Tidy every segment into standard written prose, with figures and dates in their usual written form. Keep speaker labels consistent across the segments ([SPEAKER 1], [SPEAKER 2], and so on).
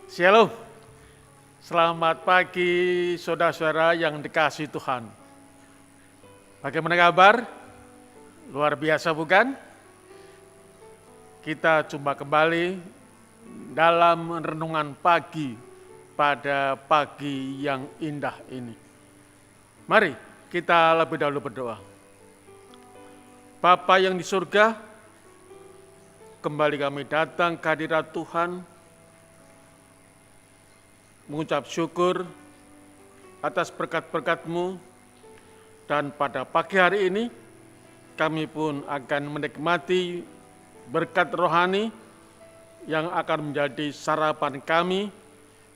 [SPEAKER 1] Shalom, selamat pagi saudara-saudara yang dikasihi Tuhan. Bagaimana kabar? Luar biasa bukan? Kita jumpa kembali dalam renungan pagi pada pagi yang indah ini. Mari kita lebih dahulu berdoa. Bapa yang di surga, kembali kami datang ke hadirat Tuhan, mengucap syukur atas berkat-berkat-Mu, dan pada pagi hari ini kami pun akan menikmati berkat rohani yang akan menjadi sarapan kami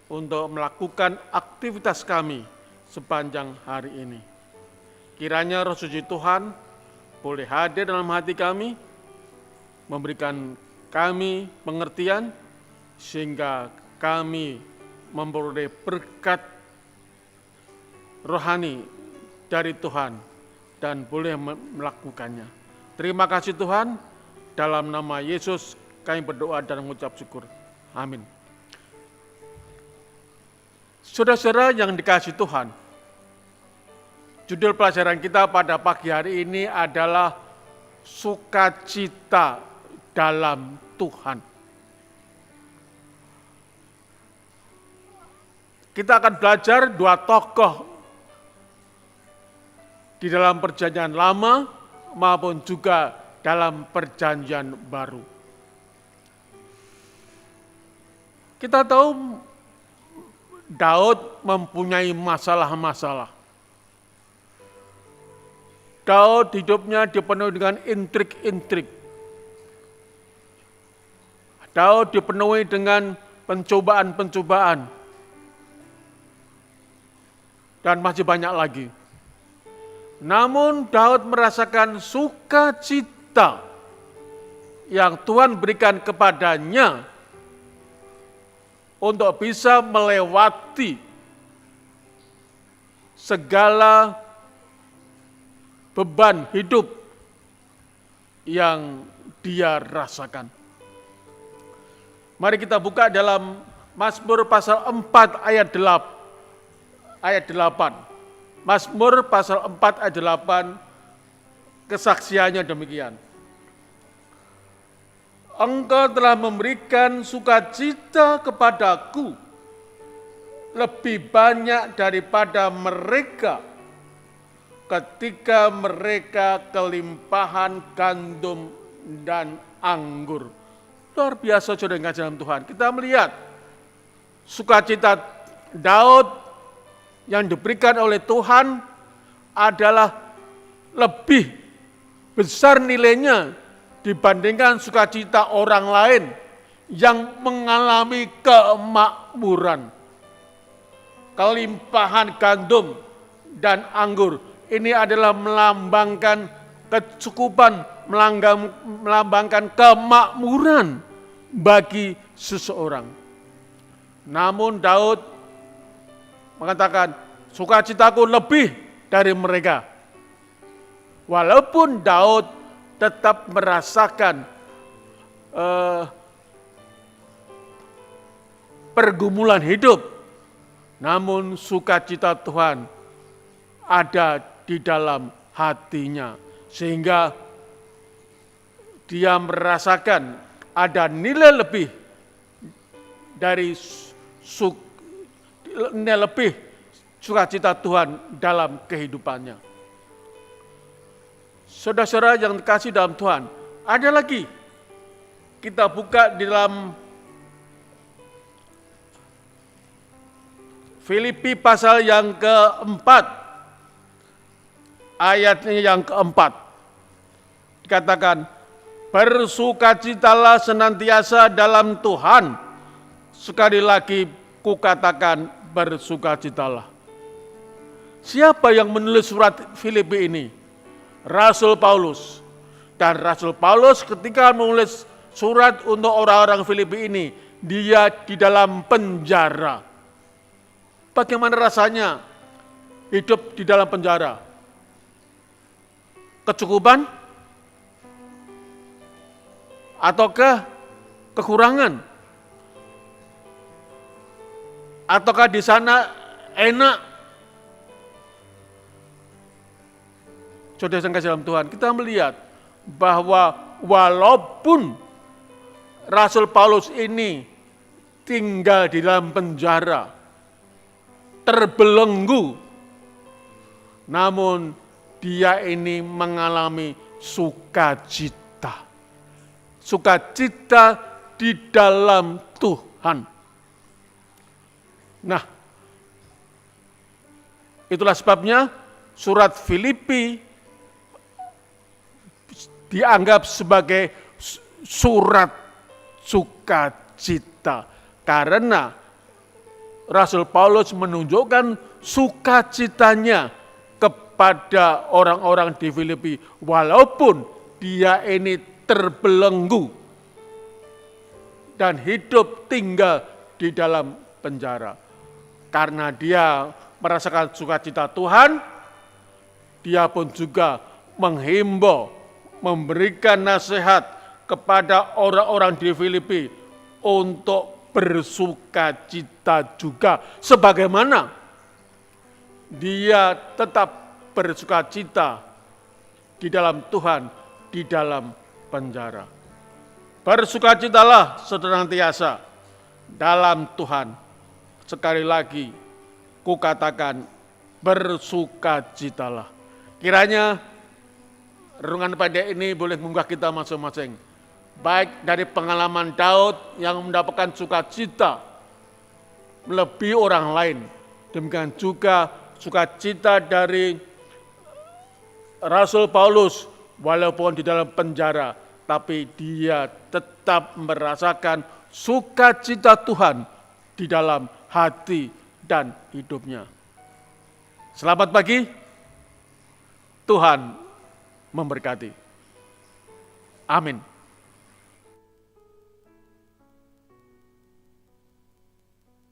[SPEAKER 1] untuk melakukan aktivitas kami sepanjang hari ini. Kiranya Roh Suci Tuhan boleh hadir dalam hati kami, memberikan kami pengertian sehingga kami memperoleh berkat rohani dari Tuhan dan boleh melakukannya. Terima kasih Tuhan, dalam nama Yesus kami berdoa dan mengucap syukur. Amin. Saudara-saudara yang dikasihi Tuhan, judul pelajaran kita pada pagi hari ini adalah sukacita dalam Tuhan. Kita akan belajar dua tokoh di dalam perjanjian lama maupun juga dalam perjanjian baru. Kita tahu Daud mempunyai masalah-masalah. Daud hidupnya dipenuhi dengan intrik-intrik. Daud dipenuhi dengan pencobaan-pencobaan. Dan masih banyak lagi. Namun Daud merasakan sukacita yang Tuhan berikan kepadanya untuk bisa melewati segala beban hidup yang dia rasakan. Mari kita buka dalam Mazmur pasal 4 ayat 8. Mazmur pasal 4 ayat 8, kesaksiannya demikian. Engkau telah memberikan sukacita kepadaku lebih banyak daripada mereka ketika mereka kelimpahan gandum dan anggur. Luar biasa saudara yang dalam Tuhan. Kita melihat sukacita Daud yang diberikan oleh Tuhan adalah lebih besar nilainya dibandingkan sukacita orang lain yang mengalami kemakmuran. Kelimpahan gandum dan anggur ini adalah melambangkan kecukupan, melambangkan kemakmuran bagi seseorang. Namun Daud mengatakan, sukacitaku lebih dari mereka. Walaupun Daud tetap merasakan pergumulan hidup, namun sukacita Tuhan ada di dalam hatinya. Sehingga dia merasakan ada nilai lebih dari lebih sukacita Tuhan dalam kehidupannya. Saudara-saudara yang dikasihi dalam Tuhan, ada lagi. Kita buka di dalam Filipi pasal yang keempat, ayatnya yang keempat. Dikatakan, bersukacitalah senantiasa dalam Tuhan. Sekali lagi kukatakan, bersukacitalah. Siapa yang menulis surat Filipi ini? Rasul Paulus. Dan Rasul Paulus ketika menulis surat untuk orang-orang Filipi ini, dia di dalam penjara. Bagaimana rasanya hidup di dalam penjara? Kecukupan? Ataukah kekurangan? Ataukah di sana enak? Saudara yang kasih dalam Tuhan, kita melihat bahwa walaupun Rasul Paulus ini tinggal di dalam penjara, terbelenggu, namun dia ini mengalami sukacita. Sukacita di dalam Tuhan. Nah, itulah sebabnya surat Filipi dianggap sebagai surat sukacita. Karena Rasul Paulus menunjukkan sukacitanya kepada orang-orang di Filipi, walaupun dia ini terbelenggu dan hidup tinggal di dalam penjara. Karena dia merasakan sukacita Tuhan, dia pun juga menghimbau, memberikan nasihat kepada orang-orang di Filipi untuk bersukacita juga, sebagaimana dia tetap bersukacita di dalam Tuhan, di dalam penjara. Bersukacitalah senantiasa dalam Tuhan. Sekali lagi, kukatakan bersukacitalah. Kiranya renungan pendek ini boleh mengunggah kita masing-masing. Baik dari pengalaman Daud yang mendapatkan sukacita melebihi orang lain. Demikian juga sukacita dari Rasul Paulus, walaupun di dalam penjara, tapi dia tetap merasakan sukacita Tuhan di dalam hati dan hidupnya. Selamat pagi, Tuhan memberkati. Amin.